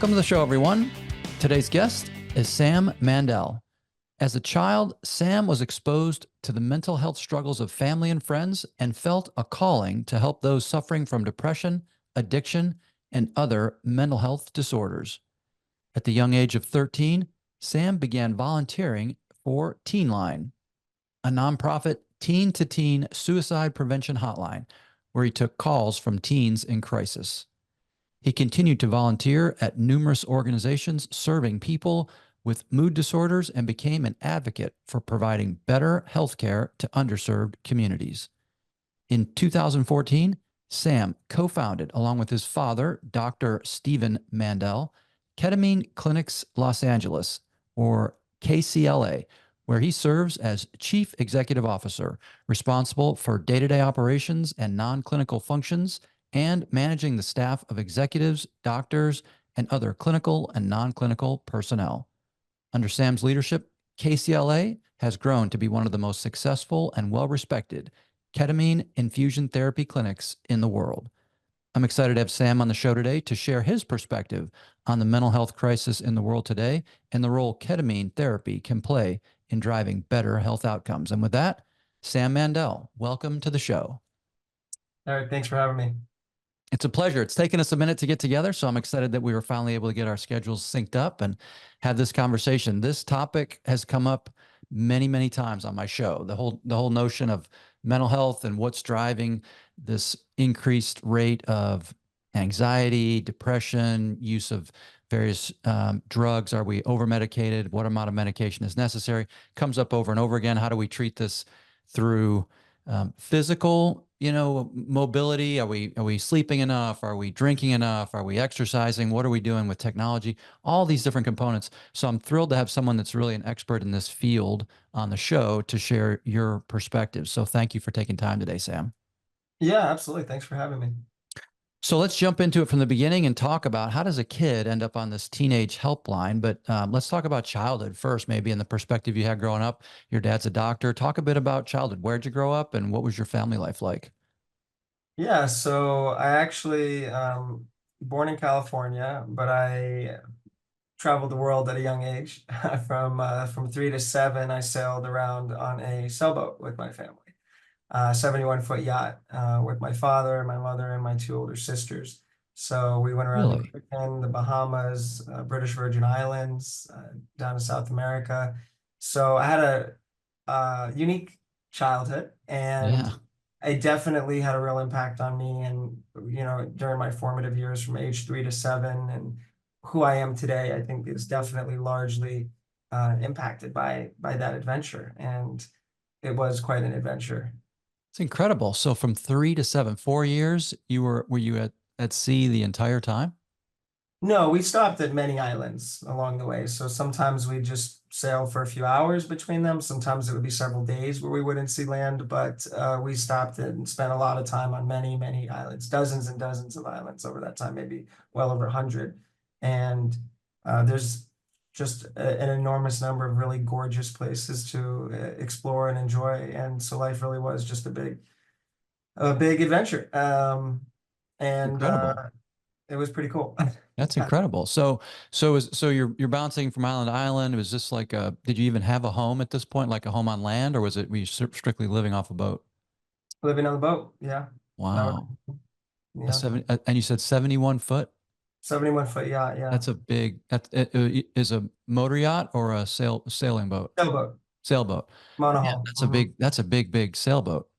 Welcome to the show, everyone. Today's guest is Sam Mandel. As a child, Sam was exposed to the mental health struggles of family and friends and felt a calling to help those suffering from depression, addiction, and other mental health disorders. At the young age of 13, Sam began volunteering for TeenLine, a nonprofit teen-to-teen suicide prevention hotline, where he took calls from teens in crisis. He continued to volunteer at numerous organizations serving people with mood disorders and became an advocate for providing better healthcare to underserved communities. In 2014, Sam co-founded, along with his father, Dr. Stephen Mandel, Ketamine Clinics Los Angeles, or KCLA, where he serves as Chief Executive Officer, responsible for day-to-day operations and non-clinical functions, and managing the staff of executives, doctors, and other clinical and non-clinical personnel. Under Sam's leadership, KCLA has grown to be one of the most successful and well-respected ketamine infusion therapy clinics in the world. I'm excited to have Sam on the show today to share his perspective on the mental health crisis in the world today and the role ketamine therapy can play in driving better health outcomes. And with that, Sam Mandel, welcome to the show. All right, thanks for having me. It's a pleasure. It's taken us a minute to get together, so I'm excited that we were finally able to get our schedules synced up and have this conversation. This topic has come up many, many times on my show. The whole notion of mental health and what's driving this increased rate of anxiety, depression, use of various drugs. Are we over-medicated? What amount of medication is necessary? Comes up over and over again. How do we treat this through physical, mobility? Are we sleeping enough? Are we drinking enough? Are we exercising? What are we doing with technology? All these different components. So I'm thrilled to have someone that's really an expert in this field on the show to share your perspective. So thank you for taking time today, Sam. Yeah, absolutely. Thanks for having me. So let's jump into it from the beginning and talk about how does a kid end up on this teenage helpline? But let's talk about childhood first, maybe in the perspective you had growing up. Your dad's a doctor. Talk a bit about childhood. Where'd you grow up and what was your family life like? Yeah, so I actually born in California, but I traveled the world at a young age. From 3 to 7, I sailed around on a sailboat with my family, 71-foot yacht with my father, my mother, and my 2 older sisters. So we went around the Really? Caribbean, the Bahamas, British Virgin Islands, down to South America. So I had a unique childhood, and Yeah. it definitely had a real impact on me. And, during my formative years from age 3 to 7, and who I am today, I think is definitely largely impacted by that adventure. And it was quite an adventure. It's incredible. So from 3 to 7, 4 years, were you at sea the entire time? No, we stopped at many islands along the way. So sometimes we just sail for a few hours between them. Sometimes it would be several days where we wouldn't see land, but we stopped and spent a lot of time on many, many islands, dozens and dozens of islands over that time, maybe well over 100. And there's just an enormous number of really gorgeous places to explore and enjoy. And so life really was just a big adventure. And Incredible. it was pretty cool. That's incredible. So you're bouncing from island to island. Was this like did you even have a home at this point, like a home on land, or were you strictly living off a boat? Living on the boat, yeah. That was, Wow. yeah. And you said 71 foot? 71-foot yacht, yeah. That's a big, is a motor yacht or a sailing boat? Sailboat, Sailboat. Yeah, monohull. that's a big sailboat.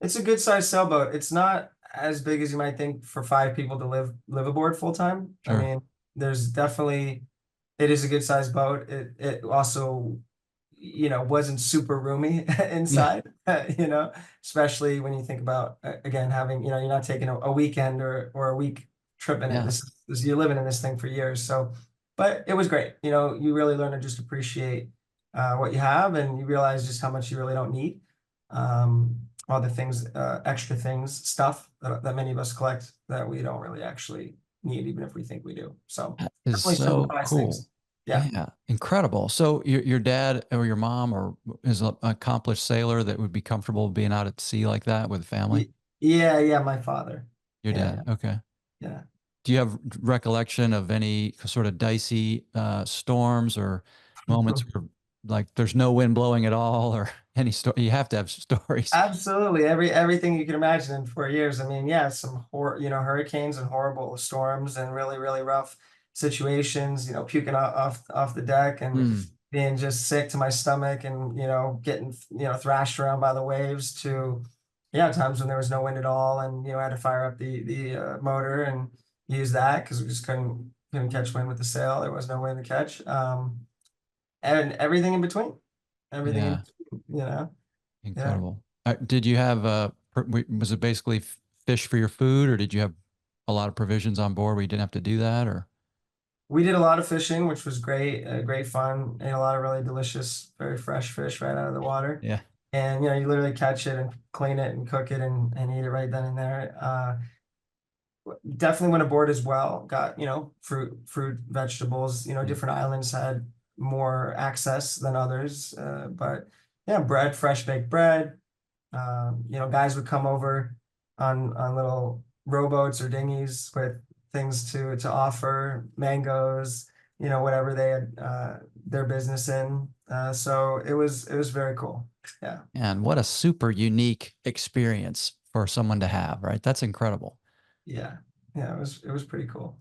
It's a good sized sailboat. It's not as big as you might think for 5 people to live aboard full time. I Sure. mean, there's definitely, it is a good sized boat. It also, wasn't super roomy Yeah. inside, especially when you think about, again, having, you're not taking a weekend or a week trip in it. Yeah. This you're living in this thing for years. So, but it was great. You really learn to just appreciate what you have, and you realize just how much you really don't need. All the things, extra things, stuff that many of us collect that we don't really actually need, even if we think we do. So That is definitely so simplifies cool. things. Yeah. Yeah, incredible. So your dad or your mom or is an accomplished sailor that would be comfortable being out at sea like that with family? Yeah, my father. Your Yeah, dad. Okay. yeah. Do you have recollection of any sort of dicey storms or moments where like there's no wind blowing at all or any story? You have to have stories. Absolutely. Everything you can imagine in 4 years. I mean, yeah, some hurricanes and horrible storms and really, really rough situations, puking off the deck and Hmm. being just sick to my stomach and, getting, thrashed around by the waves to, yeah, times when there was no wind at all and, I had to fire up the motor and use that because we just couldn't catch wind with the sail. There was no wind to catch. And everything in between. Everything in Yeah, between, yeah. incredible. Did you have was it basically fish for your food, or did you have a lot of provisions on board where you didn't have to do that, or? We did a lot of fishing, which was great, great fun. Ate a lot of really delicious, very fresh fish right out of the water. Yeah. And you literally catch it and clean it and cook it and eat it right then and there. Definitely went aboard as well. Got, fruit, vegetables. Different islands had more access than others. But yeah, bread, fresh baked bread. Guys would come over on little rowboats or dinghies with things to offer, mangoes, whatever they had their business in. So it was very cool. Yeah. And what a super unique experience for someone to have, right? That's incredible. Yeah. Yeah, it was pretty cool.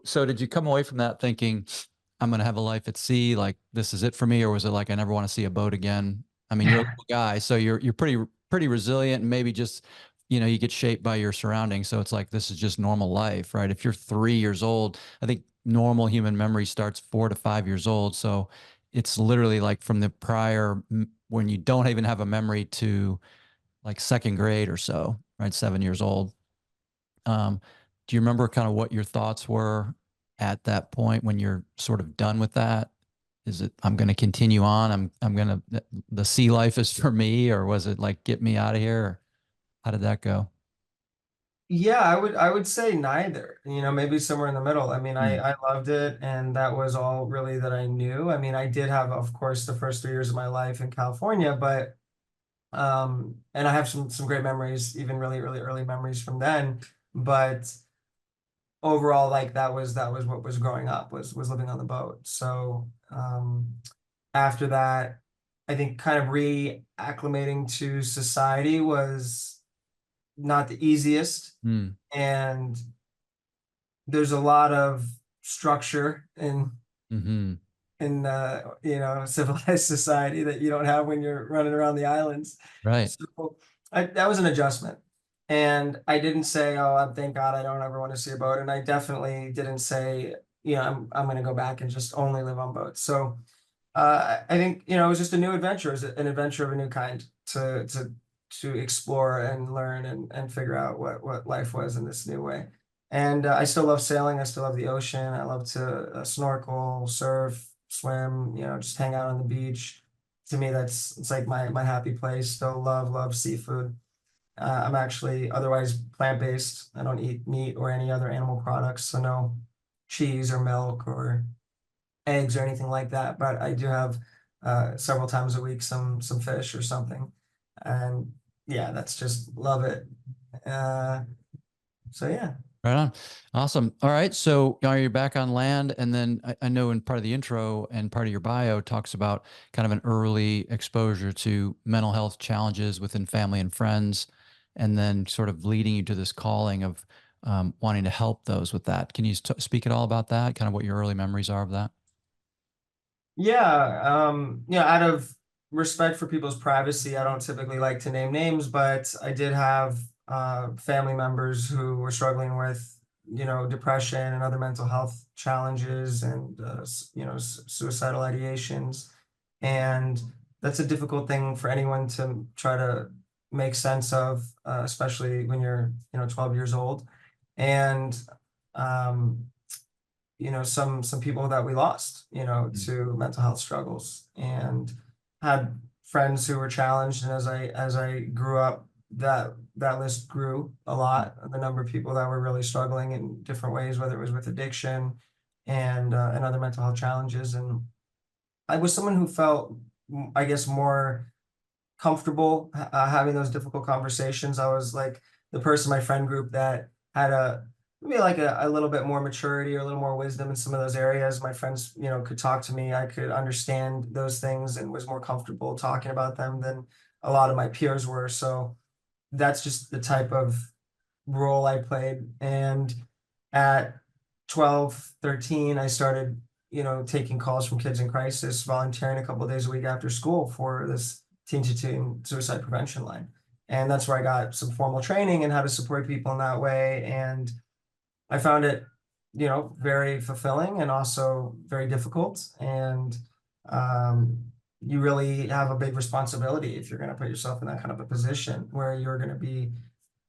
So did you come away from that thinking, I'm going to have a life at sea, like this is it for me? Or was it like, I never want to see a boat again? I mean, you're a little guy, so you're pretty resilient and maybe just, you get shaped by your surroundings. So it's like, this is just normal life, right? If you're 3 years old, I think normal human memory starts 4 to 5 years old. So it's literally like from the prior, when you don't even have a memory to like second grade or so, right? 7 years old. Um, do you remember kind of what your thoughts were at that point when you're sort of done with that? Is it, I'm going to continue on? I'm going to, the sea life is for me, or was it like, get me out of here? Or how did that go? Yeah, I would say neither, maybe somewhere in the middle. I mean, Hmm. I loved it and that was all really that I knew. I mean, I did have, of course, the first 3 years of my life in California, but and I have some great memories, even really, really early memories from then. But overall, like that was what was growing up was living on the boat. So after that, I think kind of reacclimating to society was not the easiest. Hmm. And there's a lot of structure Hmm. in civilized society that you don't have when you're running around the islands. Right. So that was an adjustment. And I didn't say, oh, thank God I don't ever want to see a boat. And I definitely didn't say, I'm going to go back and just only live on boats. So I think, it was just a new adventure. It was an adventure of a new kind to explore and learn and figure out what life was in this new way. And I still love sailing. I still love the ocean. I love to snorkel, surf, swim, just hang out on the beach. To me, it's like my happy place. Still love seafood. I'm actually otherwise plant-based. I don't eat meat or any other animal products, so no cheese or milk or eggs or anything like that. But I do have several times a week some fish or something, and yeah, that's just love it. Uh, so yeah. Right on. Awesome. All right. So are you back on land? And then I know in part of the intro and part of your bio talks about kind of an early exposure to mental health challenges within family and friends, and then sort of leading you to this calling of wanting to help those with that. Can you speak at all about that? Kind of what your early memories are of that? Yeah, out of respect for people's privacy, I don't typically like to name names, but I did have family members who were struggling with, depression and other mental health challenges and, suicidal ideations. And that's a difficult thing for anyone to try to make sense of, especially when you're, 12 years old. And um, some people that we lost, Mm. to mental health struggles and had friends who were challenged. And as I grew up, that list grew a lot, the number of people that were really struggling in different ways, whether it was with addiction and other mental health challenges. And I was someone who felt, I guess, more comfortable having those difficult conversations. I was like the person in my friend group that had maybe like a little bit more maturity or a little more wisdom in some of those areas. My friends, could talk to me. I could understand those things and was more comfortable talking about them than a lot of my peers were. So that's just the type of role I played. And at 12, 13, I started, taking calls from kids in crisis, volunteering a couple of days a week after school for this teen to teen suicide prevention line. And that's where I got some formal training in how to support people in that way. And I found it, very fulfilling and also very difficult. And um, you really have a big responsibility if you're going to put yourself in that kind of a position where you're going to be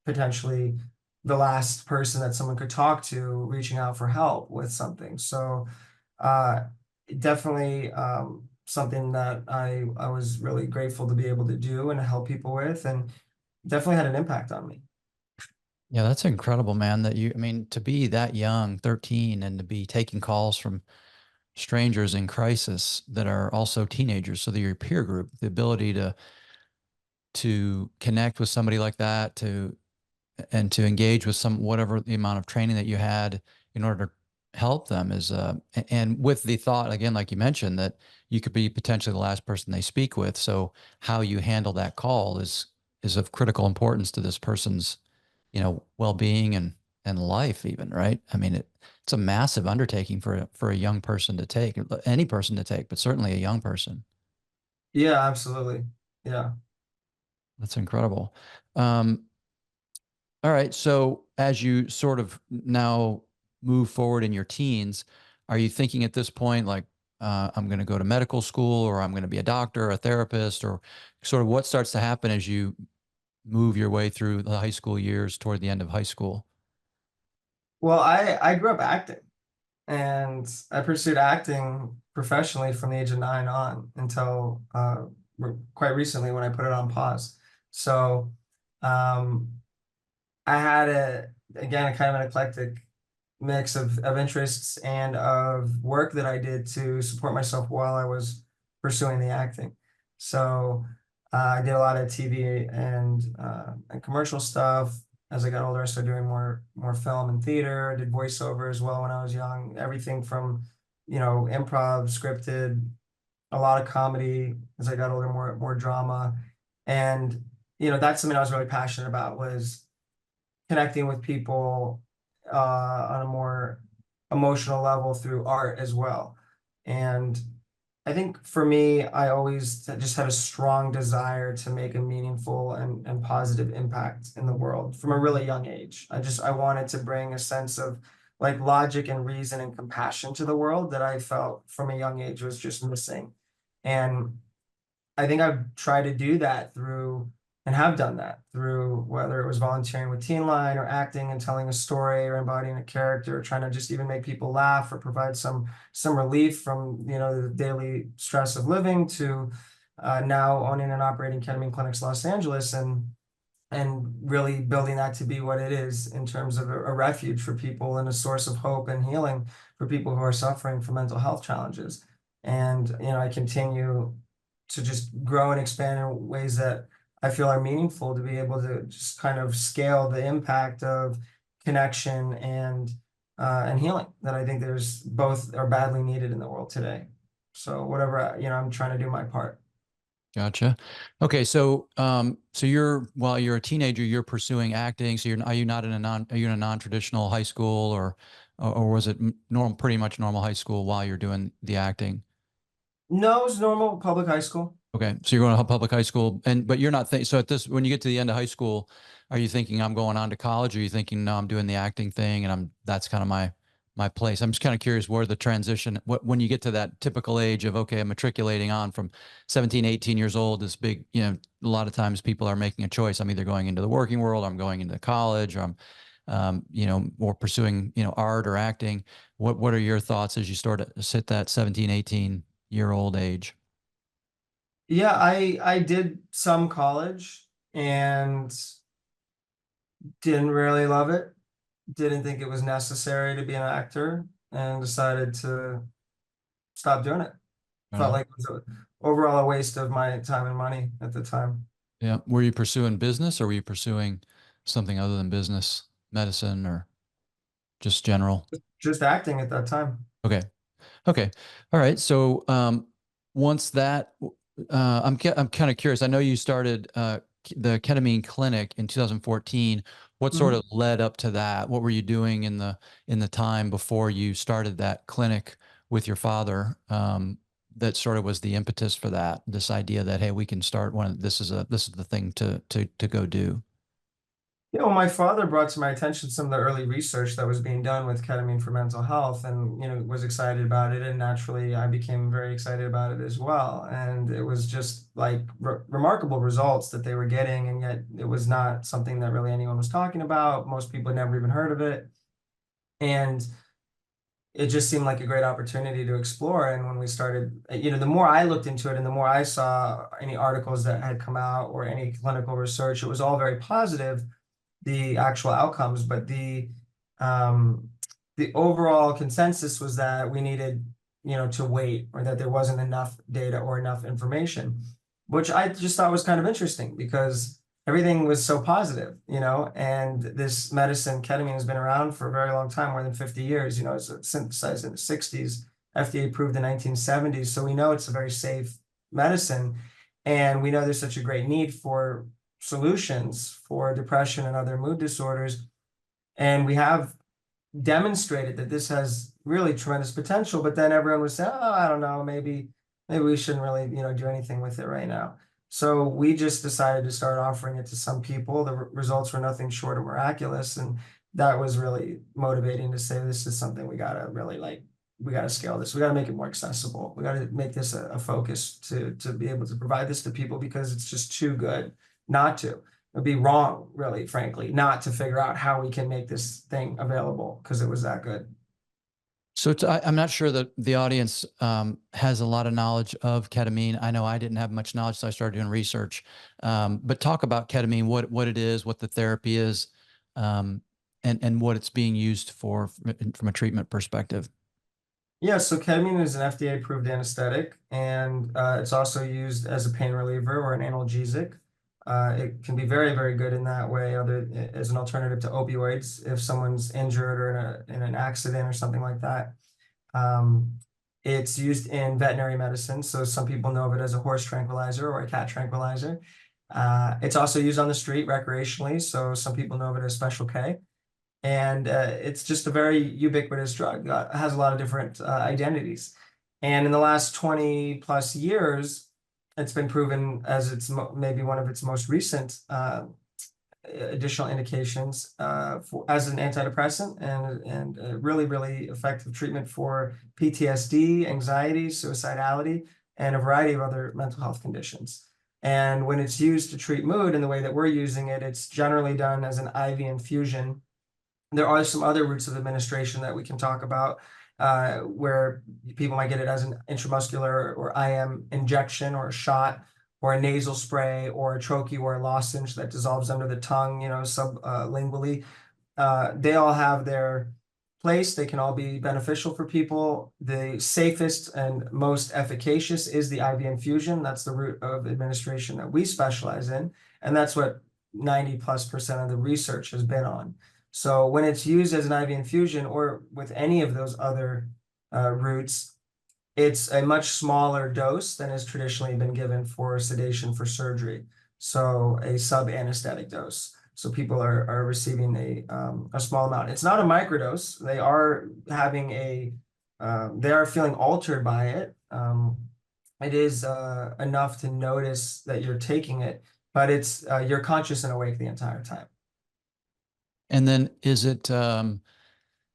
potentially the last person that someone could talk to reaching out for help with something. So uh, definitely something that I was really grateful to be able to do and to help people with, and definitely had an impact on me. Yeah, that's incredible, man, that I mean, to be that young, 13, and to be taking calls from strangers in crisis that are also teenagers. So they're your peer group, the ability to connect with somebody like that, and to engage with some, whatever the amount of training that you had in order to help them is, and with the thought, again, like you mentioned, that you could be potentially the last person they speak with. So how you handle that call is of critical importance to this person's, well-being and life even, right? I mean, it's a massive undertaking for a young person to take, any person to take, but certainly a young person. Yeah, absolutely. Yeah. That's incredible. Um, all right. So as you sort of now move forward in your teens, are you thinking at this point, like, I'm going to go to medical school, or I'm going to be a doctor, a therapist, or sort of what starts to happen as you move your way through the high school years toward the end of high school? Well, I grew up acting, and I pursued acting professionally from the age of 9 on until quite recently when I put it on pause. So um, I had again, a kind of an eclectic mix of interests and of work that I did to support myself while I was pursuing the acting. So I did a lot of TV and commercial stuff. As I got older, I started doing more film and theater. I did voiceover as well when I was young. Everything from, improv, scripted, a lot of comedy. As I got older, more drama. And, that's something I was really passionate about, was connecting with people on a more emotional level through art as well. And I think for me, I always just had a strong desire to make a meaningful and positive impact in the world from a really young age. I wanted to bring a sense of like logic and reason and compassion to the world that I felt from a young age was just missing. And I think I've tried to do that through and have done that through whether it was volunteering with TeenLine or acting and telling a story or embodying a character, or trying to just even make people laugh or provide some relief from the daily stress of living, to now owning and operating Ketamine Clinics Los Angeles, and really building that to be what it is in terms of a refuge for people and a source of hope and healing for people who are suffering from mental health challenges. And I continue to just grow and expand in ways that I feel are meaningful, to be able to just kind of scale the impact of connection and healing that I think there's both are badly needed in the world today. So whatever, I'm trying to do my part. Gotcha. Okay, so while you're a teenager, you're pursuing acting. So are you not in are you in a non-traditional high school, or was it normal, pretty much normal high school while you're doing the acting? No, it's normal public high school. Okay, so you're going to public high school, but you're not so when you get to the end of high school, are you thinking I'm going on to college, or are you thinking no, I'm doing the acting thing and that's kind of my place? I'm just kind of curious where the transition, when you get to that typical age of, okay, I'm matriculating on from 17, 18 years old, this big, a lot of times people are making a choice. I'm either going into the working world, or I'm going into college, or I'm, or pursuing, art or acting. What are your thoughts as you start to hit that 17, 18-year-old age? Yeah, I did some college and didn't really love it. Didn't think it was necessary to be an actor, and decided to stop doing it. Right Felt on. like it was overall a waste of my time and money at the time. Yeah. Were you pursuing business, or were you pursuing something other than business, medicine, or? Just general. Just acting at that time. Okay. Okay. All right. So once that, I'm kind of curious. I know you started the Ketamine Clinic in 2014. What sort Mhm. of led up to that? What were you doing in the time before you started that clinic with your father? That sort of was the impetus for that. This idea that, hey, we can start one. This is the thing to go do. You know, my father brought to my attention some of the early research that was being done with ketamine for mental health, and was excited about it. And naturally, I became very excited about it as well. And it was just like remarkable results that they were getting, and yet it was not something that really anyone was talking about. Most people had never even heard of it, and it just seemed like a great opportunity to explore. And when we started, the more I looked into it and the more I saw any articles that had come out or any clinical research, it was all very positive, the actual outcomes, but um, the overall consensus was that we needed, to wait, or that there wasn't enough data or enough information, which I just thought was kind of interesting because everything was so positive, and this medicine, ketamine, has been around for a very long time, more than 50 years. It's synthesized in the 60s, FDA approved in the 1970s. So we know it's a very safe medicine, and we know there's such a great need for solutions for depression and other mood disorders. And we have demonstrated that this has really tremendous potential, but then everyone would say, oh, I don't know, maybe we shouldn't really, do anything with it right now. So we just decided to start offering it to some people. The results were nothing short of miraculous. And that was really motivating to say, this is something we gotta really we gotta scale this. We gotta make it more accessible. We gotta make this a focus to be able to provide this to people, because it's just too good not to. It'd be wrong, really, frankly, not to figure out how we can make this thing available, because it was that good. So I'm not sure that the audience has a lot of knowledge of ketamine. I know I didn't have much knowledge, so I started doing research. But talk about ketamine, what it is, what the therapy is, and what it's being used for from a treatment perspective. Yeah, so ketamine is an FDA-approved anesthetic, and it's also used as a pain reliever or an analgesic. It can be very, very good in that way, as an alternative to opioids if someone's injured or in an accident or something like that. Um, it's used in veterinary medicine, so some people know of it as a horse tranquilizer or a cat tranquilizer. It's also used on the street recreationally, so some people know of it as Special K. And it's just a very ubiquitous drug. It has a lot of different identities. And in the last 20 plus years, it's been proven as maybe one of its most recent additional indications as an antidepressant, and a really, really effective treatment for PTSD, anxiety, suicidality, and a variety of other mental health conditions. And when it's used to treat mood in the way that we're using it, it's generally done as an IV infusion. There are some other routes of administration that we can talk about, where people might get it as an intramuscular or IM injection, or a shot, or a nasal spray, or a troche, or a lozenge that dissolves under the tongue, sublingually. They all have their place. They can all be beneficial for people. The safest and most efficacious is the IV infusion. That's the route of administration that we specialize in, and that's what 90+% of the research has been on. So when it's used as an IV infusion or with any of those other routes, it's a much smaller dose than has traditionally been given for sedation for surgery. So a sub-anesthetic dose. So people are receiving a small amount. It's not a microdose. They are having they are feeling altered by it. It is enough to notice that you're taking it, but you're conscious and awake the entire time. And then is it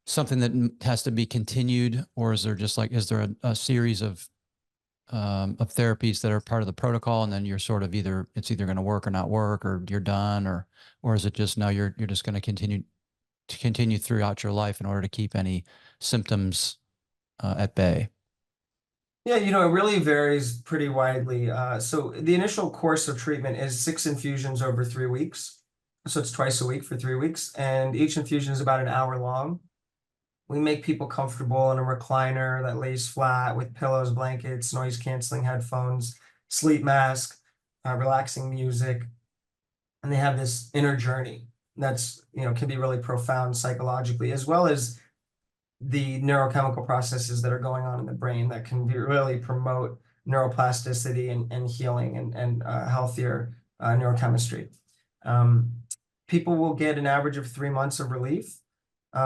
something that has to be continued, or is there a series of therapies that are part of the protocol, and then you're sort of it's either going to work or not work, or you're done, or is it just now you're just going to continue throughout your life in order to keep any symptoms at bay? Yeah, it really varies pretty widely. So the initial course of treatment is 6 infusions over 3 weeks. So it's twice a week for 3 weeks, and each infusion is about an hour long. We make people comfortable in a recliner that lays flat with pillows, blankets, noise canceling headphones, sleep mask, relaxing music, and they have this inner journey. that's, can be really profound psychologically, as well as the neurochemical processes that are going on in the brain that can really promote neuroplasticity and healing and healthier neurochemistry. People will get an average of 3 months of relief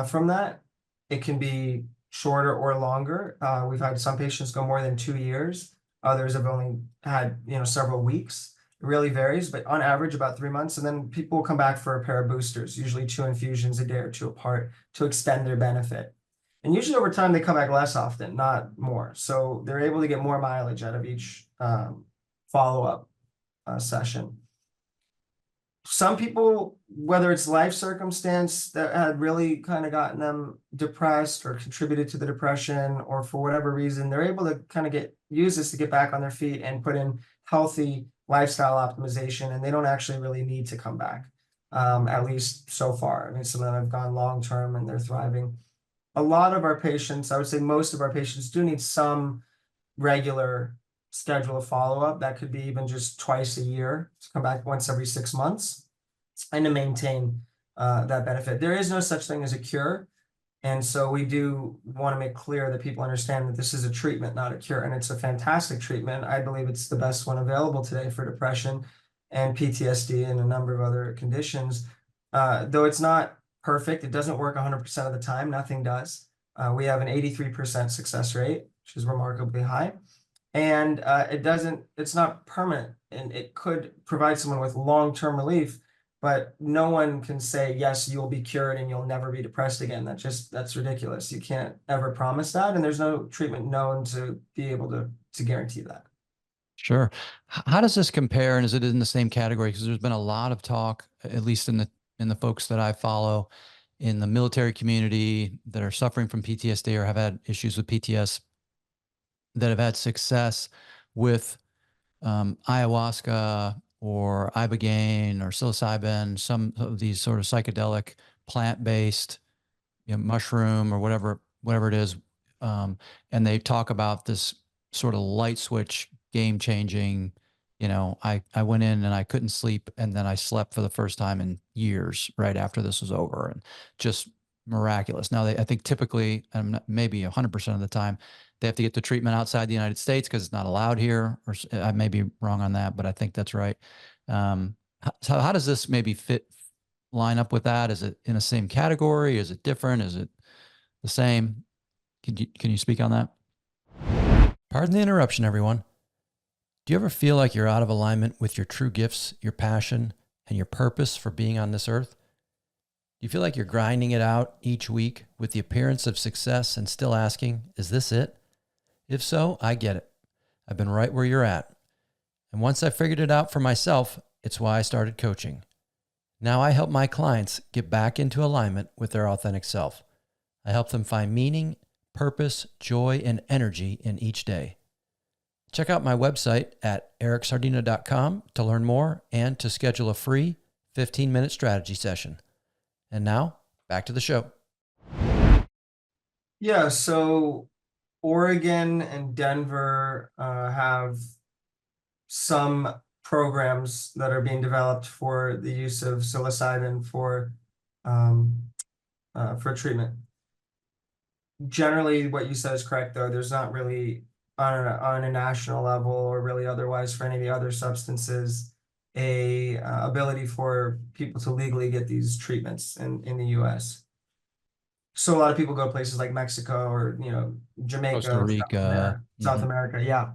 from that. It can be shorter or longer. We've had some patients go more than 2 years. Others have only had, several weeks. It really varies, but on average about 3 months. And then people will come back for a pair of boosters, usually 2 infusions a day or 2 apart, to extend their benefit. And usually over time, they come back less often, not more. So they're able to get more mileage out of each follow-up session. Some people, whether it's life circumstance that had really kind of gotten them depressed or contributed to the depression, or for whatever reason, they're able to kind of use this to get back on their feet and put in healthy lifestyle optimization, and they don't actually really need to come back, at least so far. I mean, some of them have gone long-term and they're thriving. A lot of our patients, I would say most of our patients, do need some regular schedule of follow-up. That could be even just twice a year, to come back once every 6 months, and to maintain that benefit. There is no such thing as a cure. And so we do want to make clear that people understand that this is a treatment, not a cure. And it's a fantastic treatment. I believe it's the best one available today for depression and PTSD and a number of other conditions. Though it's not perfect, it doesn't work 100% of the time. Nothing does. We have an 83% success rate, which is remarkably high. And it's not permanent, and it could provide someone with long-term relief, but no one can say, yes, you'll be cured and you'll never be depressed again. That's ridiculous. You can't ever promise that. And there's no treatment known to be able to guarantee that. Sure. How does this compare? And is it in the same category? Because there's been a lot of talk, at least in the folks that I follow in the military community that are suffering from PTSD or have had issues with PTS, that have had success with ayahuasca or ibogaine or psilocybin, some of these sort of psychedelic plant-based, mushroom or whatever it is. And they talk about this sort of light switch, game-changing, I went in and I couldn't sleep, and then I slept for the first time in years right after this was over, and just miraculous. Now, I think typically, maybe 100% of the time, they have to get the treatment outside the United States because it's not allowed here. Or I may be wrong on that, but I think that's right. So how does this maybe line up with that? Is it in the same category? Is it different? Is it the same? Can you speak on that? Pardon the interruption, everyone. Do you ever feel like you're out of alignment with your true gifts, your passion, and your purpose for being on this earth? Do you feel like you're grinding it out each week with the appearance of success and still asking, is this it? If so, I get it. I've been right where you're at. And once I figured it out for myself, it's why I started coaching. Now I help my clients get back into alignment with their authentic self. I help them find meaning, purpose, joy, and energy in each day. Check out my website at ericsardina.com to learn more and to schedule a free 15-minute strategy session. And now, back to the show. Yeah, so Oregon and Denver have some programs that are being developed for the use of psilocybin for treatment. Generally, what you said is correct, though. There's not really on a national level or really otherwise for any of the other substances a ability for people to legally get these treatments in the U.S. So a lot of people go to places like Mexico or Jamaica, Costa Rica, South America. Yeah.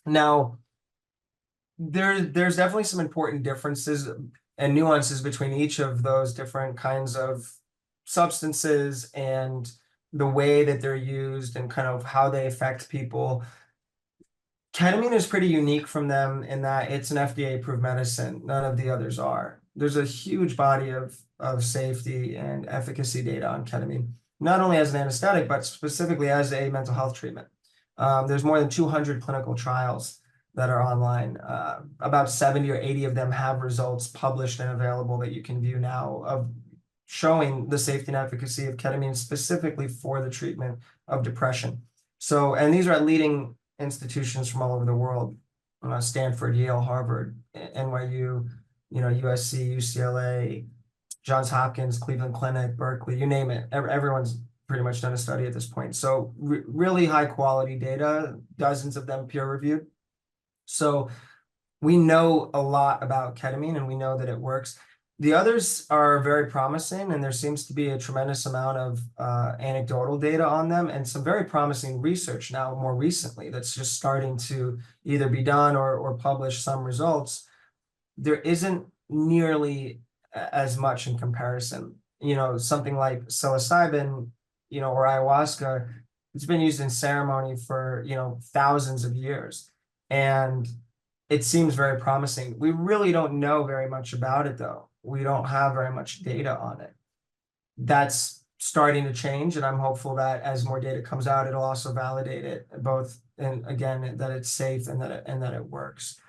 Now, there's definitely some important differences and nuances between each of those different kinds of substances and the way that they're used and kind of how they affect people. Ketamine is pretty unique from them in that it's an FDA-approved medicine. None of the others are. There's a huge body of safety and efficacy data on ketamine, not only as an anesthetic, but specifically as a mental health treatment. There's more than 200 clinical trials that are online. About 70 or 80 of them have results published and available that you can view now of showing the safety and efficacy of ketamine specifically for the treatment of depression. So, and these are at leading institutions from all over the world, Stanford, Yale, Harvard, NYU, USC, UCLA, Johns Hopkins, Cleveland Clinic, Berkeley, you name it. Everyone's pretty much done a study at this point. So really high quality data, dozens of them peer reviewed. So we know a lot about ketamine and we know that it works. The others are very promising, and there seems to be a tremendous amount of anecdotal data on them and some very promising research now more recently that's just starting to either be done or publish some results. There isn't nearly as much in comparison. You know, something like psilocybin, you know, or ayahuasca, it's been used in ceremony for, you know, thousands of years. And it seems very promising. We really don't know very much about it, though. We don't have very much data on it. That's starting to change, and I'm hopeful that as more data comes out, it'll also validate it, both, and again, that it's safe and that it works.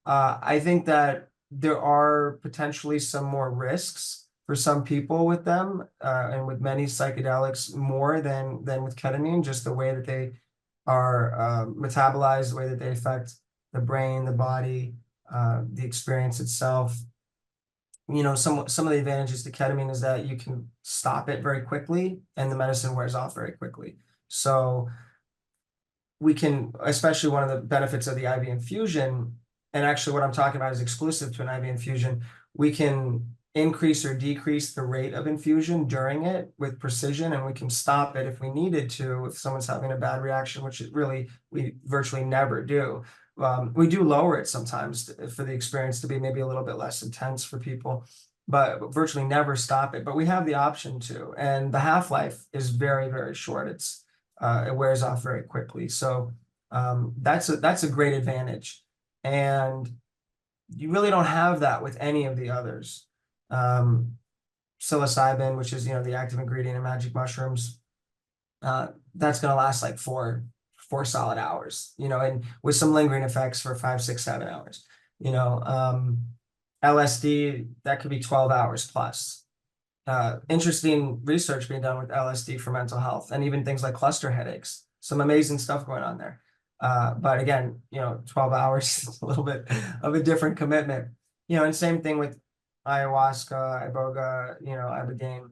I think that there are potentially some more risks for some people with them, and with many psychedelics more than with ketamine, just the way that they are metabolized, the way that they affect the brain, the body, the experience itself. You know, some of the advantages to ketamine is that you can stop it very quickly and the medicine wears off very quickly. So we can, especially one of the benefits of the IV infusion, and actually what I'm talking about is exclusive to an IV infusion, we can increase or decrease the rate of infusion during it with precision, and we can stop it if we needed to, if someone's having a bad reaction, which is really, we virtually never do. We do lower it sometimes for the experience to be maybe a little bit less intense for people, but virtually never stop it. But we have the option to, and the half-life is very, very short. It wears off very quickly. So that's a great advantage. And you really don't have that with any of the others. Psilocybin, which is, you know, the active ingredient in magic mushrooms, that's going to last like four solid hours, you know, and with some lingering effects for 5, 6, 7 hours. You know, LSD, that could be 12 hours plus. Interesting research being done with LSD for mental health, and even things like cluster headaches. Some amazing stuff going on there. But again, you know, 12 hours is a little bit of a different commitment. You know, and same thing with ayahuasca, iboga, you know, ibogaine,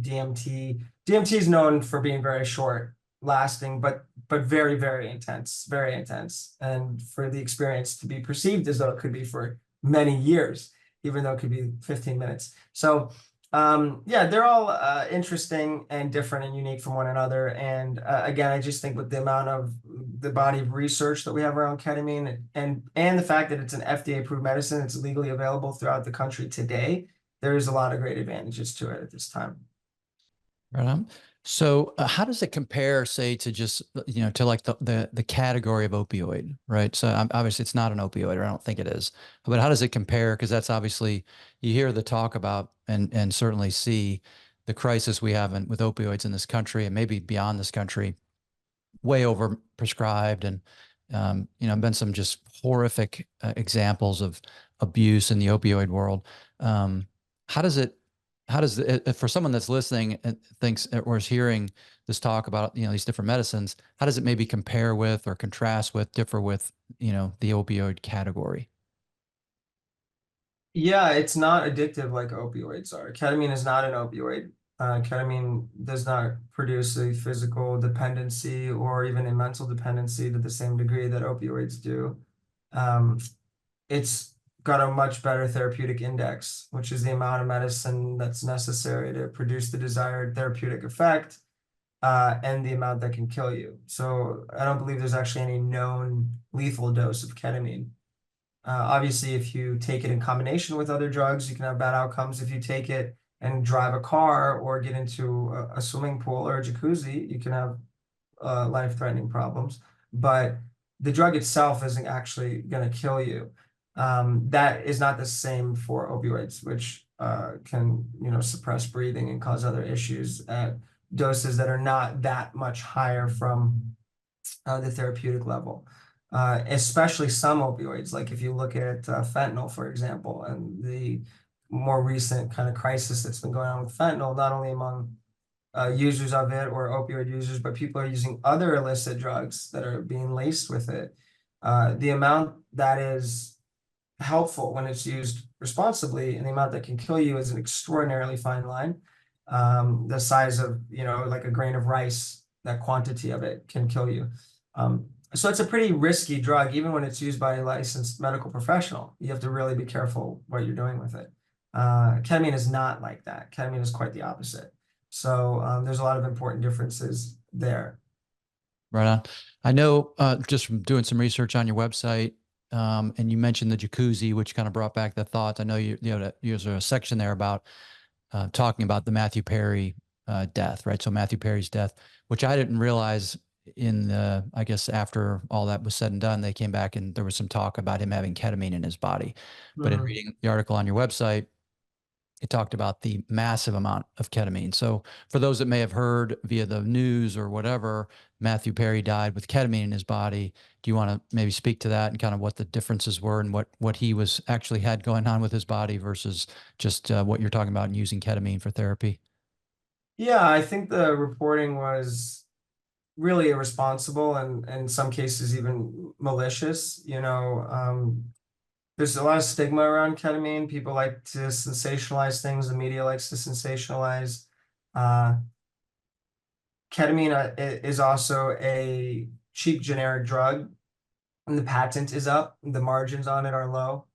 DMT. DMT is known for being very short lasting, but very, very intense, and for the experience to be perceived as though it could be for many years, even though it could be 15 minutes. So yeah, they're all interesting and different and unique from one another. And again, I just think with the amount of the body of research that we have around ketamine, and the fact that it's an FDA approved medicine, it's legally available throughout the country today, there's a lot of great advantages to it at this time. Right on. So how does it compare, say, to just, you know, to like the category of opioid, right? So obviously it's not an opioid, or I don't think it is, but how does it compare? Because that's obviously, you hear the talk about and certainly see the crisis we have with opioids in this country and maybe beyond this country, way over prescribed. And, you know, been some just horrific examples of abuse in the opioid world. How does it, for someone that's listening and thinks or is hearing this talk about, you know, these different medicines, how does it maybe compare with or contrast with, differ with, you know, the opioid category? Yeah, it's not addictive like opioids are. Ketamine is not an opioid. Ketamine does not produce a physical dependency or even a mental dependency to the same degree that opioids do. It's got a much better therapeutic index, which is the amount of medicine that's necessary to produce the desired therapeutic effect, and the amount that can kill you. So I don't believe there's actually any known lethal dose of ketamine. Obviously, if you take it in combination with other drugs, you can have bad outcomes. If you take it and drive a car or get into a swimming pool or a jacuzzi, you can have life-threatening problems. But the drug itself isn't actually going to kill you. That is not the same for opioids, which can, you know, suppress breathing and cause other issues at doses that are not that much higher from the therapeutic level. Especially some opioids, like if you look at fentanyl, for example, and the more recent kind of crisis that's been going on with fentanyl, not only among users of it or opioid users, but people are using other illicit drugs that are being laced with it. The amount that is helpful when it's used responsibly, and the amount that can kill you is an extraordinarily fine line. The size of, like a grain of rice, that quantity of it can kill you. So it's a pretty risky drug, even when it's used by a licensed medical professional. You have to really be careful what you're doing with it. Ketamine is not like that. Ketamine is quite the opposite. So there's a lot of important differences there. Right on. I know just from doing some research on your website, and you mentioned the jacuzzi, which kind of brought back the thoughts. I know there's a section there about talking about the Matthew Perry death, right? So Matthew Perry's death, which I didn't realize I guess after all that was said and done, they came back and there was some talk about him having ketamine in his body. But in reading the article on your website, it talked about the massive amount of ketamine. So for those that may have heard via the news or whatever, Matthew Perry died with ketamine in his body. Do you want to maybe speak to that and kind of what the differences were and what he was actually had going on with his body versus just what you're talking about and using ketamine for therapy? Yeah, I think the reporting was really irresponsible and in some cases even malicious. There's a lot of stigma around ketamine. People like to sensationalize things. The media likes to sensationalize. Uh, Ketamine is also a cheap generic drug, and the patent is up. The margins on it are low.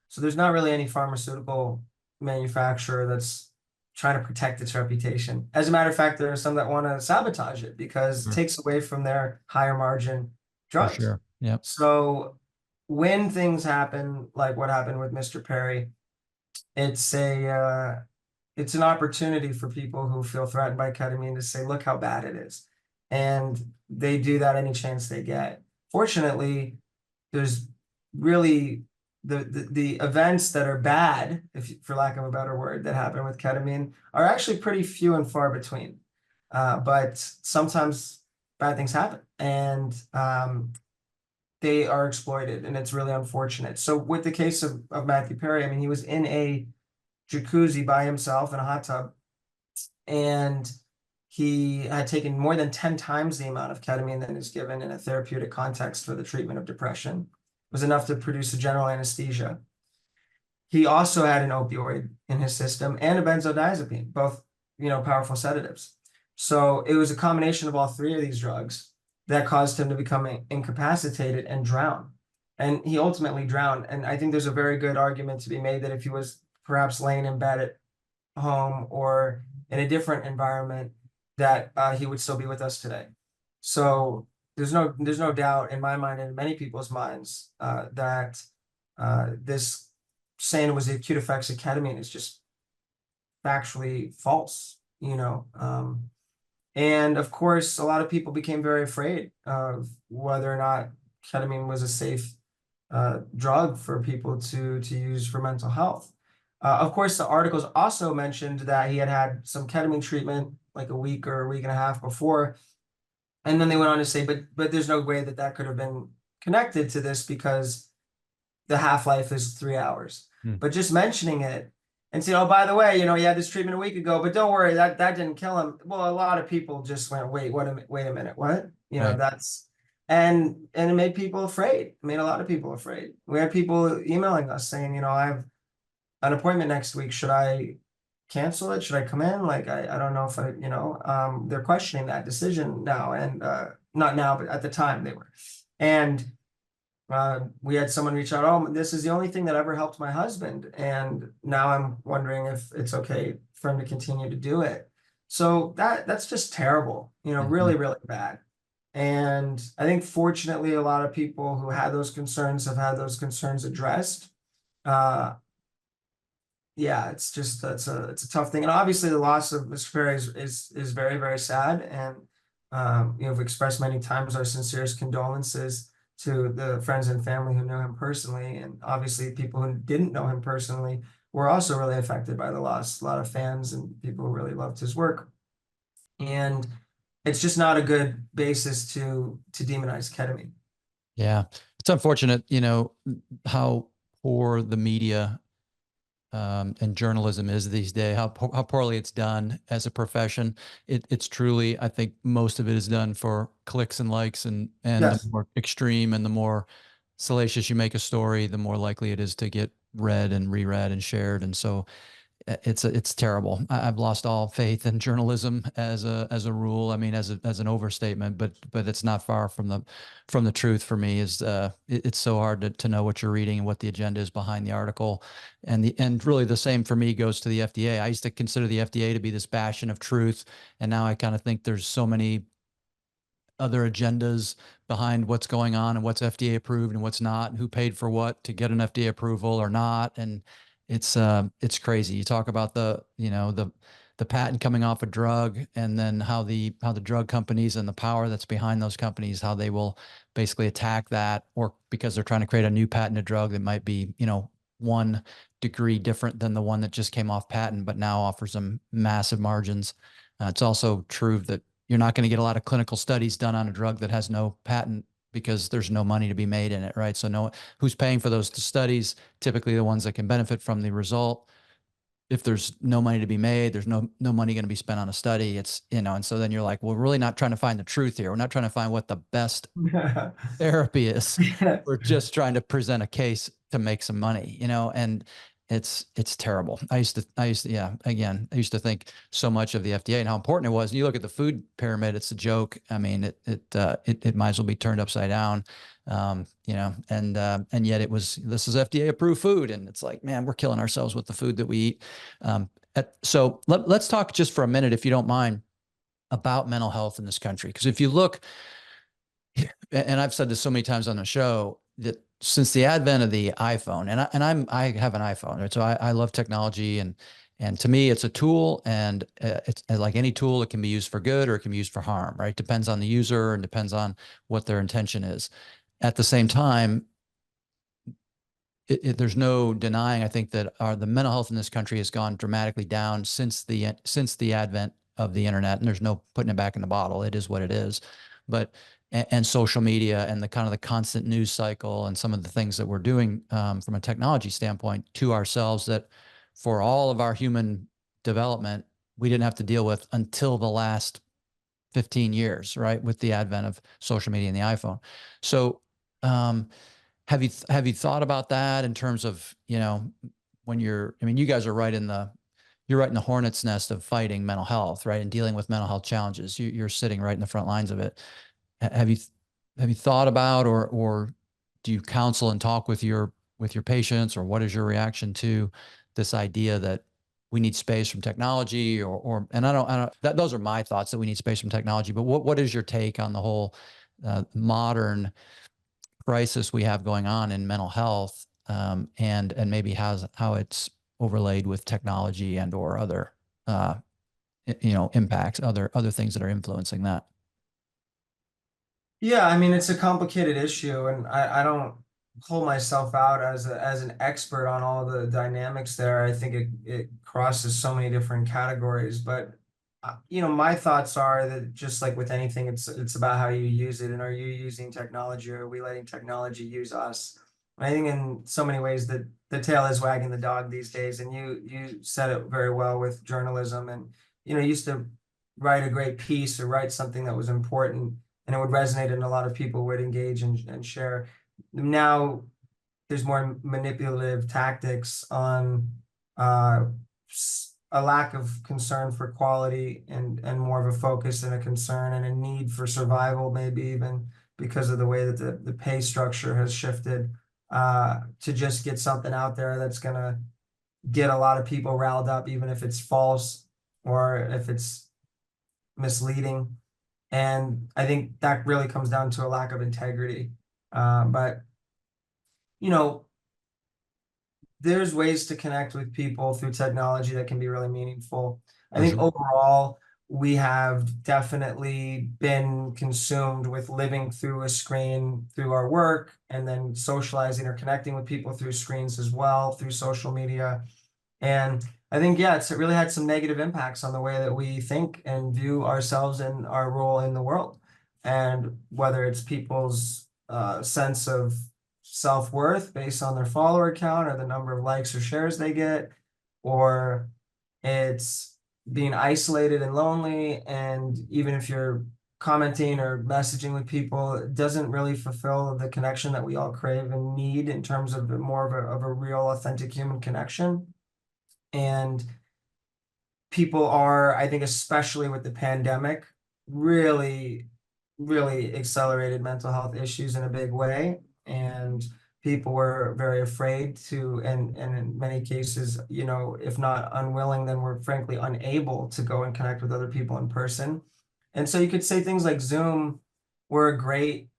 So there's not really any pharmaceutical manufacturer that's trying to protect its reputation. As a matter of fact, there are some that want to sabotage it because it takes away from their higher margin For drugs. sure. Yeah. So when things happen like what happened with Mr. Perry, it's an opportunity for people who feel threatened by ketamine to say, look how bad it is. And they do that any chance they get. Fortunately, there's really the events that are bad, for lack of a better word, that happen with ketamine are actually pretty few and far between. But sometimes bad things happen, and they are exploited, and it's really unfortunate. So with the case of Matthew Perry, I mean, he was in a jacuzzi by himself in a hot tub, and he had taken more than 10 times the amount of ketamine that is given in a therapeutic context for the treatment of depression. It was enough to produce a general anesthesia. He also had an opioid in his system and a benzodiazepine, both, powerful sedatives. So it was a combination of all three of these drugs that caused him to become incapacitated and drown. And he ultimately drowned. And I think there's a very good argument to be made that if he was perhaps laying in bed at home or in a different environment, that he would still be with us today. So there's no doubt in my mind and in many people's minds that this saying it was the acute effects of ketamine is just factually false, and of course, a lot of people became very afraid of whether or not ketamine was a safe drug for people to use for mental health. Of course, the articles also mentioned that he had some ketamine treatment like a week or a week and a half before. And then they went on to say, but there's no way that could have been connected to this because the half-life is 3 hours. But just mentioning it and saying, oh, by the way, he had this treatment a week ago, but don't worry, that didn't kill him. Well, a lot of people just went, wait a minute, what? Right. And it made people afraid. It made a lot of people afraid. We had people emailing us saying, I have an appointment next week. Should I cancel it? Should I come in? Like, I don't know if they're questioning that decision now, and not now, but at the time they were. And we had someone reach out, oh, this is the only thing that ever helped my husband. And now I'm wondering if it's okay for him to continue to do it. So that's just terrible, really, really bad. And I think fortunately, a lot of people who had those concerns have had those concerns addressed. Yeah, it's a tough thing. And obviously the loss of Mr. Perry is very, very sad. And we've expressed many times our sincerest condolences to the friends and family who knew him personally. And obviously people who didn't know him personally were also really affected by the loss. A lot of fans and people who really loved his work. And it's just not a good basis to demonize ketamine. Yeah. It's unfortunate, how poor the media and journalism is these days, how poorly it's done as a profession. It's truly, I think most of it is done for clicks and likes and Yes. the more extreme and the more salacious you make a story, the more likely it is to get read and reread and shared. And so it's terrible. I've lost all faith in journalism as a rule. I mean, as an overstatement, but it's not far from the truth for me. It's so hard to know what you're reading and what the agenda is behind the article, and really the same for me goes to the FDA. I used to consider the FDA to be this bastion of truth, and now I kind of think there's so many other agendas behind what's going on and what's FDA approved and what's not, and who paid for what to get an FDA approval or not. And it's crazy. You talk about the patent coming off a drug, and then how the drug companies and the power that's behind those companies, how they will basically attack that, or because they're trying to create a new patented drug that might be, 1 degree different than the one that just came off patent, but now offers them massive margins. It's also true that you're not going to get a lot of clinical studies done on a drug that has no patent, because there's no money to be made in it, right? So who's paying for those studies? Typically the ones that can benefit from the result. If there's no money to be made, there's no money going to be spent on a study. It's, and so then you're like, well, we're really not trying to find the truth here. We're not trying to find what the best therapy is. We're just trying to present a case to make some money, and it's terrible. I used to, yeah, again, I used to think so much of the FDA and how important it was. And you look at the food pyramid, it's a joke. I mean, it might as well be turned upside down. And yet this is FDA approved food. And it's like, man, we're killing ourselves with the food that we eat. So let's talk just for a minute, if you don't mind, about mental health in this country. Because if you look, and I've said this so many times on the show, that since the advent of the iPhone, I have an iPhone, right? So I love technology, and to me, it's a tool, and it's like any tool, it can be used for good or it can be used for harm, right? Depends on the user and depends on what their intention is. At the same time, there's no denying, I think, that the mental health in this country has gone dramatically down since the advent of the internet, and there's no putting it back in the bottle. It is what it is. But and social media and the kind of the constant news cycle and some of the things that we're doing from a technology standpoint to ourselves, that for all of our human development, we didn't have to deal with until the last 15 years, right? With the advent of social media and the iPhone. So, have you thought about that in terms of, when I mean, you guys are you're right in the hornet's nest of fighting mental health, right? And dealing with mental health challenges. You're sitting right in the front lines of it. Have you thought about, or do you counsel and talk with your patients, or what is your reaction to this idea that we need space from technology, and I don't, those are my thoughts, that we need space from technology, but what is your take on the whole modern crisis we have going on in mental health, and maybe how it's overlaid with technology and or other impacts, other things that are influencing that? Yeah, I mean, it's a complicated issue, and I don't hold myself out as an expert on all the dynamics there. I think it crosses so many different categories, but my thoughts are that, just like with anything, it's about how you use it, and are you using technology, or are we letting technology use us? I think in so many ways that the tail is wagging the dog these days, and you said it very well with journalism, and used to write a great piece or write something that was important, and it would resonate, and a lot of people would engage and share. Now there's more manipulative tactics on a lack of concern for quality, and more of a focus and a concern and a need for survival, maybe even because of the way that the pay structure has shifted, to just get something out there that's going to get a lot of people riled up, even if it's false or if it's misleading. And I think that really comes down to a lack of integrity. But, there's ways to connect with people through technology that can be really meaningful. I think overall, we have definitely been consumed with living through a screen through our work, and then socializing or connecting with people through screens as well, through social media. And I think, yeah, it really had some negative impacts on the way that we think and view ourselves and our role in the world. And whether it's people's sense of self-worth based on their follower count or the number of likes or shares they get, or it's being isolated and lonely. And even if you're commenting or messaging with people doesn't really fulfill the connection that we all crave and need in terms of more of a real, authentic human connection. And people are, I think, especially with the pandemic, really, really accelerated mental health issues in a big way. And people were very afraid to, and in many cases, you know, if not unwilling, then were frankly unable to go and connect with other people in person. And so you could say things like Zoom were a great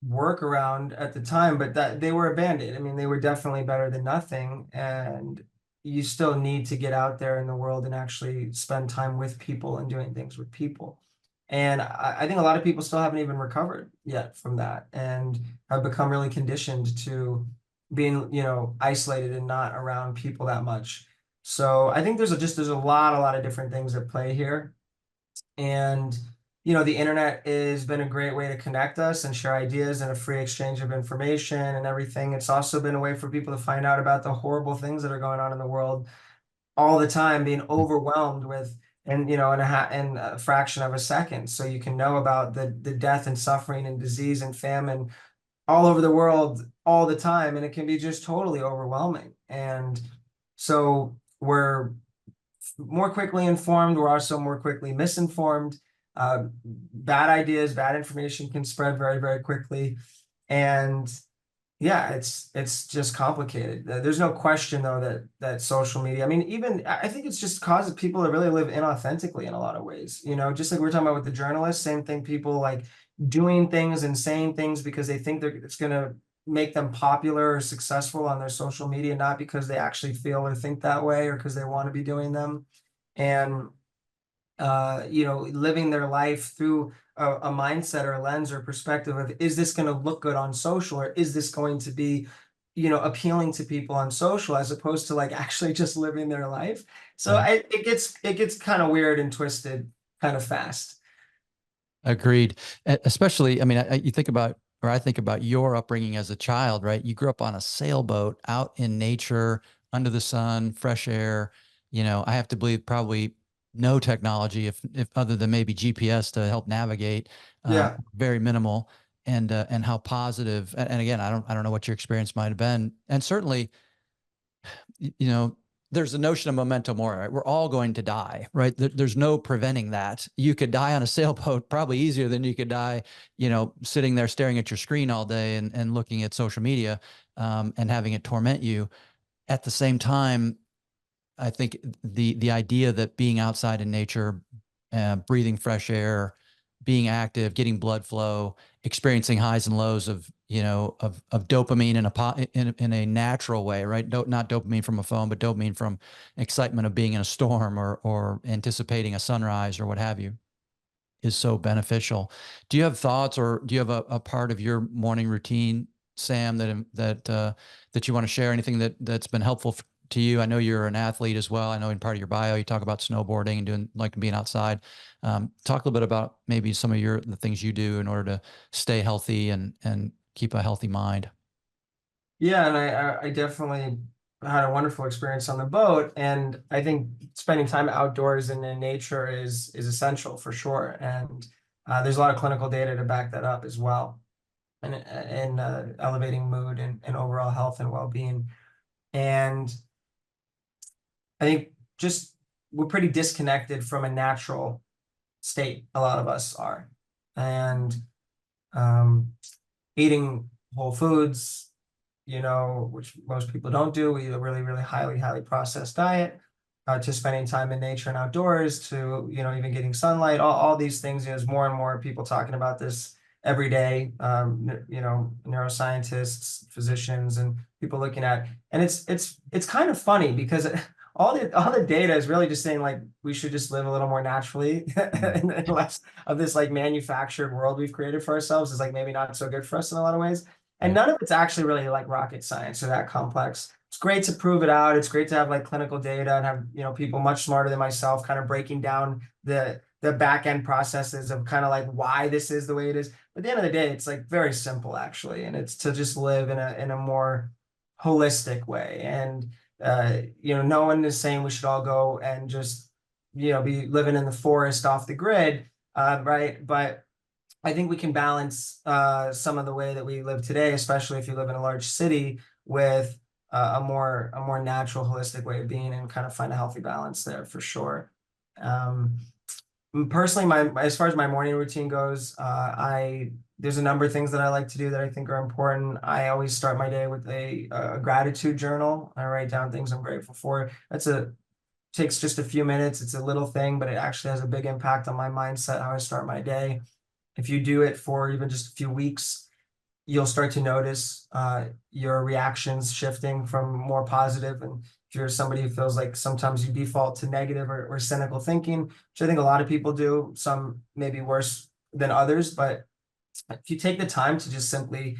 workaround at the time, but that they were abandoned. I mean, they were definitely better than nothing. And you still need to get out there in the world and actually spend time with people and doing things with people. And I think a lot of people still haven't even recovered yet from that and have become really conditioned to being, you know, isolated and not around people that much. So I think there's a lot of different things at play here. And, you know, the internet has been a great way to connect us and share ideas and a free exchange of information and everything. It's also been a way for people to find out about the horrible things that are going on in the world all the time, being overwhelmed with, and you know, in a fraction of a second. So you can know about the death and suffering and disease and famine all over the world all the time, and it can be just totally overwhelming. And so we're more quickly informed, we're also more quickly misinformed. Bad ideas, bad information can spread very, very quickly. And yeah, it's just complicated. There's no question though that social media, I mean, even I think it's just causes people to really live inauthentically in a lot of ways. You know, just like we are talking about with the journalists, same thing, people like doing things and saying things because they think it's gonna make them popular or successful on their social media, not because they actually feel or think that way or because they want to be doing them. And you know, living their life through a mindset or a lens or perspective of, is this going to look good on social, or is this going to be, you know, appealing to people on social, as opposed to like actually just living their life. So it gets kind of weird and twisted kind of fast. Agreed. Especially, I mean, you think about, or I think about your upbringing as a child, right? You grew up on a sailboat out in nature, under the sun, fresh air. You know, I have to believe probably no technology, if other than maybe GPS to help navigate, Yeah. very minimal. And how positive. And again, I don't know what your experience might have been. And certainly, you know, there's a notion of memento mori, right? We're all going to die, right? There's no preventing that. You could die on a sailboat probably easier than you could die, you know, sitting there staring at your screen all day and looking at social media, and having it torment you. At the same time, I think the idea that being outside in nature, breathing fresh air, being active, getting blood flow, experiencing highs and lows of, you know, of dopamine in a natural way, right? Not dopamine from a phone, but dopamine from excitement of being in a storm or anticipating a sunrise or what have you, is so beneficial. Do you have thoughts, or do you have a part of your morning routine, Sam, that you want to share? Anything that's been helpful to you? I know you're an athlete as well. I know in part of your bio you talk about snowboarding and doing, like, being outside. Talk a little bit about maybe some of the things you do in order to stay healthy and keep a healthy mind. Yeah, and I definitely had a wonderful experience on the boat, and I think spending time outdoors and in nature is essential for sure. And there's a lot of clinical data to back that up as well, and elevating mood and overall health and well-being. And I think just we're pretty disconnected from a natural state. A lot of us are, and um, eating whole foods, you know, which most people don't do. We eat a really, really highly processed diet, to spending time in nature and outdoors, to, you know, even getting sunlight, all these things. You know, there's more and more people talking about this every day. You know, neuroscientists, physicians, and people looking at, and it's kind of funny because all the data is really just saying like we should just live a little more naturally and less of this like manufactured world we've created for ourselves is like maybe not so good for us in a lot of ways. And Right. none of it's actually really like rocket science or that complex. It's great to prove it out. It's great to have like clinical data and have, you know, people much smarter than myself kind of breaking down the back end processes of kind of like why this is the way it is. But at the end of the day, it's like very simple actually, and it's to just live in a more holistic way. And you know, no one is saying we should all go and just, you know, be living in the forest off the grid, right? But I think we can balance some of the way that we live today, especially if you live in a large city, with a more natural, holistic way of being, and kind of find a healthy balance there for sure. Um, Personally, as far as my morning routine goes, I there's a number of things that I like to do that I think are important. I always start my day with a gratitude journal. I write down things I'm grateful for. Takes just a few minutes. It's a little thing, but it actually has a big impact on my mindset, how I start my day. If you do it for even just a few weeks, you'll start to notice your reactions shifting from more positive. And if you're somebody who feels like sometimes you default to negative or cynical thinking, which I think a lot of people do, some maybe worse than others, but if you take the time to just simply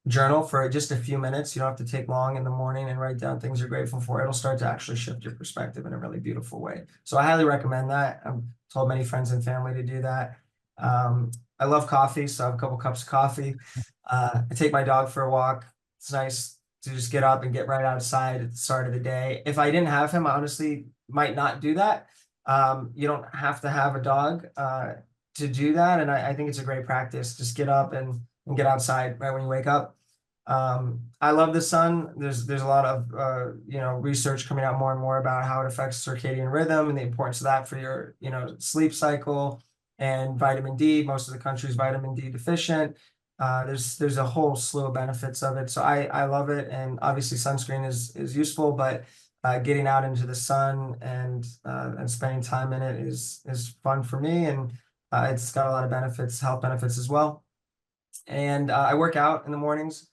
journal for just a few minutes, you don't have to take long in the morning, and write down things you're grateful for, it'll start to actually shift your perspective in a really beautiful way. So I highly recommend that. I've told many friends and family to do that. I love coffee, so I have a couple cups of coffee. I take my dog for a walk. It's nice to just get up and get right outside at the start of the day. If I didn't have him, I honestly might not do that. You don't have to have a dog to do that, and I think it's a great practice. Just get up and get outside right when you wake up. I love the sun. There's a lot of research coming out more and more about how it affects circadian rhythm and the importance of that for your sleep cycle, and vitamin D. Most of the country is vitamin D deficient. There's a whole slew of benefits of it. So I love it, and obviously sunscreen is useful, but getting out into the sun and spending time in it is fun for me, and it's got a lot of benefits, health benefits as well. And I work out in the mornings.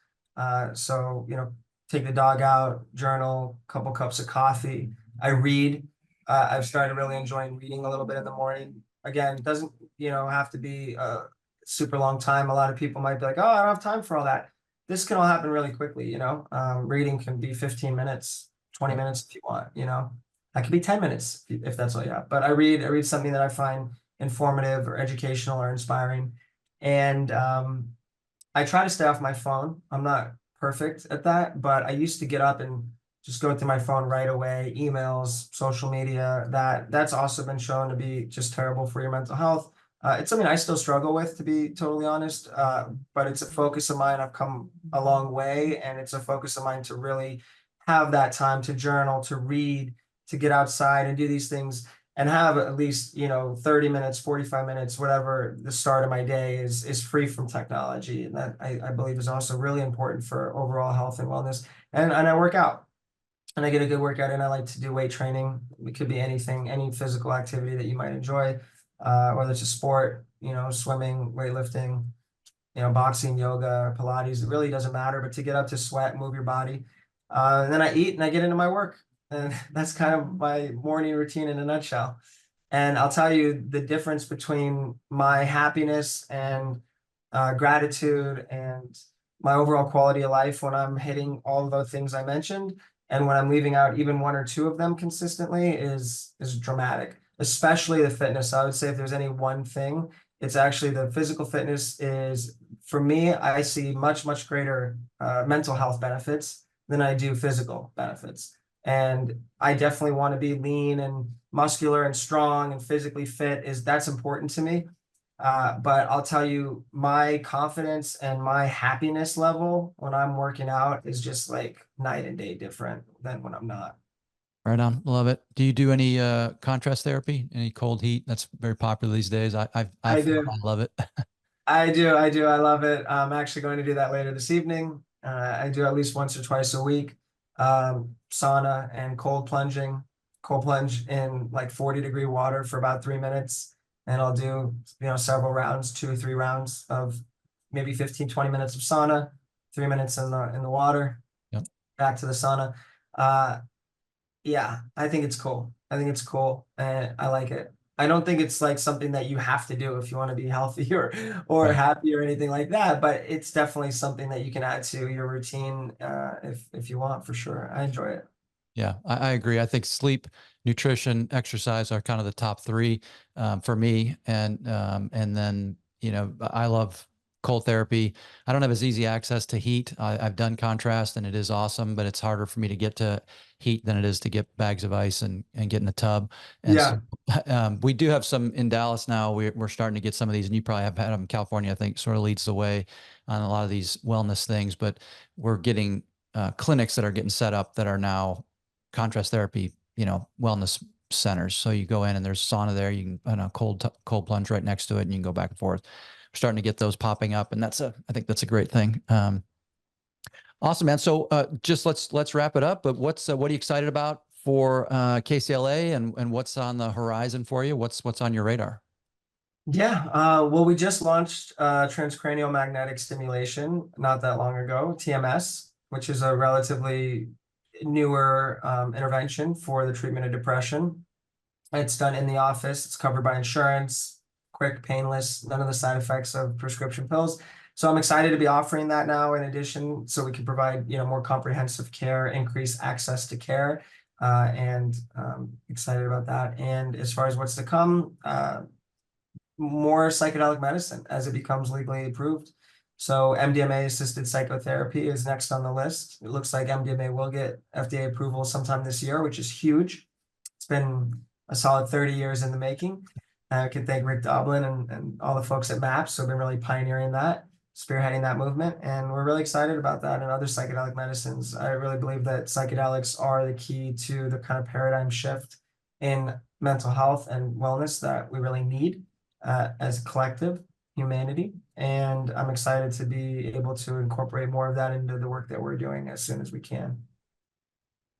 So, take the dog out, journal, couple cups of coffee. I read. I've started really enjoying reading a little bit in the morning. Again, it doesn't, have to be a super long time. A lot of people might be like, oh, I don't have time for all that. This can all happen really quickly. Reading can be 15 minutes, 20 minutes if you want. That could be 10 minutes if that's all you have. But I read something that I find informative or educational or inspiring. And I try to stay off my phone. I'm not perfect at that, but I used to get up and just go through my phone right away. Emails, social media, that's also been shown to be just terrible for your mental health. It's something I still struggle with, to be totally honest, but it's a focus of mine. I've come a long way, and it's a focus of mine to really have that time to journal, to read, to get outside and do these things, and have at least 30 minutes, 45 minutes, whatever the start of my day is free from technology. And that I believe is also really important for overall health and wellness. And I work out, and I get a good workout in. I like to do weight training. It could be anything, any physical activity that you might enjoy, whether it's a sport, swimming, weightlifting, boxing, yoga, Pilates. It really doesn't matter, but to get up, to sweat, move your body. And then I eat and I get into my work. And that's kind of my morning routine in a nutshell. And I'll tell you the difference between my happiness and gratitude and my overall quality of life when I'm hitting all of the things I mentioned, and when I'm leaving out even one or two of them consistently, is dramatic, especially the fitness. I would say if there's any one thing, it's actually the physical fitness. Is For me, I see much, much greater mental health benefits than I do physical benefits. And I definitely want to be lean and muscular and strong and physically fit. That's important to me. But I'll tell you, my confidence and my happiness level when I'm working out is just like night and day different than when I'm not. Right on. Love it. Do you do any contrast therapy? Any cold heat? That's very popular these days. I I do. love it. I do. I do. I love it. I'm actually going to do that later this evening. I do at least once or twice a week. Sauna and cold plunging. Cold plunge in like 40-degree water for about 3 minutes. And I'll do, several rounds, 2 or 3 rounds of maybe 15, 20 minutes of sauna, 3 minutes in the water, Yep. back to the sauna. Yeah, I think it's cool. I think it's cool, and I like it. I don't think it's like something that you have to do if you want to be healthy or Right. happy or anything like that, but it's definitely something that you can add to your routine if you want, for sure. I enjoy it. Yeah, I agree. I think sleep, nutrition, exercise are kind of the top three for me. And then, I love cold therapy. I don't have as easy access to heat. I've done contrast and it is awesome, but it's harder for me to get to heat than it is to get bags of ice and get in the tub. And Yeah. so we do have some in Dallas now. We're starting to get some of these, and you probably have had them. California, I think, sort of leads the way on a lot of these wellness things, but we're getting clinics that are getting set up that are now contrast therapy, wellness centers. So you go in and there's sauna there. You can, cold plunge right next to it, and you can go back and forth. We're starting to get those popping up, and I think that's a great thing. Awesome, man. So just let's wrap it up. But what are you excited about for KCLA, and what's on the horizon for you? What's on your radar? Yeah, well, we just launched transcranial magnetic stimulation not that long ago, TMS, which is a relatively newer intervention for the treatment of depression. It's done in the office. It's covered by insurance, quick, painless, none of the side effects of prescription pills. So I'm excited to be offering that now in addition, so we can provide, more comprehensive care, increase access to care, and excited about that. And as far as what's to come, more psychedelic medicine as it becomes legally approved. So MDMA-assisted psychotherapy is next on the list. It looks like MDMA will get FDA approval sometime this year, which is huge. It's been a solid 30 years in the making. I can thank Rick Doblin and all the folks at MAPS who have been really pioneering that, spearheading that movement. And we're really excited about that and other psychedelic medicines. I really believe that psychedelics are the key to the kind of paradigm shift in mental health and wellness that we really need as a collective humanity. And I'm excited to be able to incorporate more of that into the work that we're doing as soon as we can.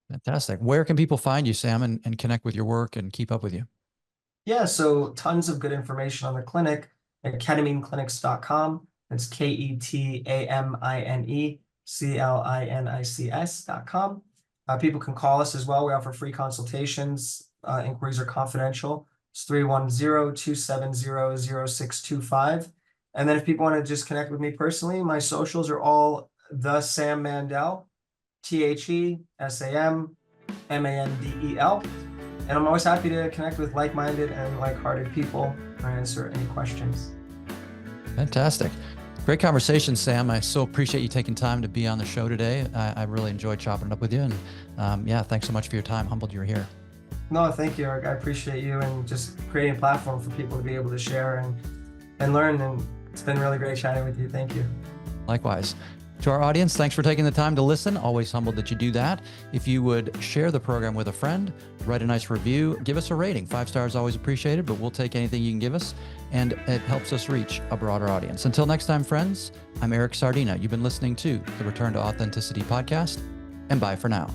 Fantastic. Where can people find you, Sam, and connect with your work and keep up with you? Yeah, so tons of good information on the clinic at ketamineclinics.com. It's KETAMINECLINICS.com. People can call us as well. We offer free consultations. Inquiries are confidential. It's 310-270-0625. And then if people want to just connect with me personally, my socials are all the Sam Mandel, TheSamMandel. And I'm always happy to connect with like-minded and like-hearted people and answer any questions. Fantastic. Great conversation, Sam. I so appreciate you taking time to be on the show today. I really enjoyed chopping it up with you. And yeah, thanks so much for your time. Humbled you're here. No, thank you, Eric. I appreciate you and just creating a platform for people to be able to share and learn. And it's been really great chatting with you. Thank you. Likewise. To our audience, thanks for taking the time to listen. Always humbled that you do that. If you would share the program with a friend, write a nice review, give us a rating. 5 stars always appreciated, but we'll take anything you can give us, and it helps us reach a broader audience. Until next time, friends, I'm Eric Sardina. You've been listening to the Return to Authenticity podcast, and bye for now.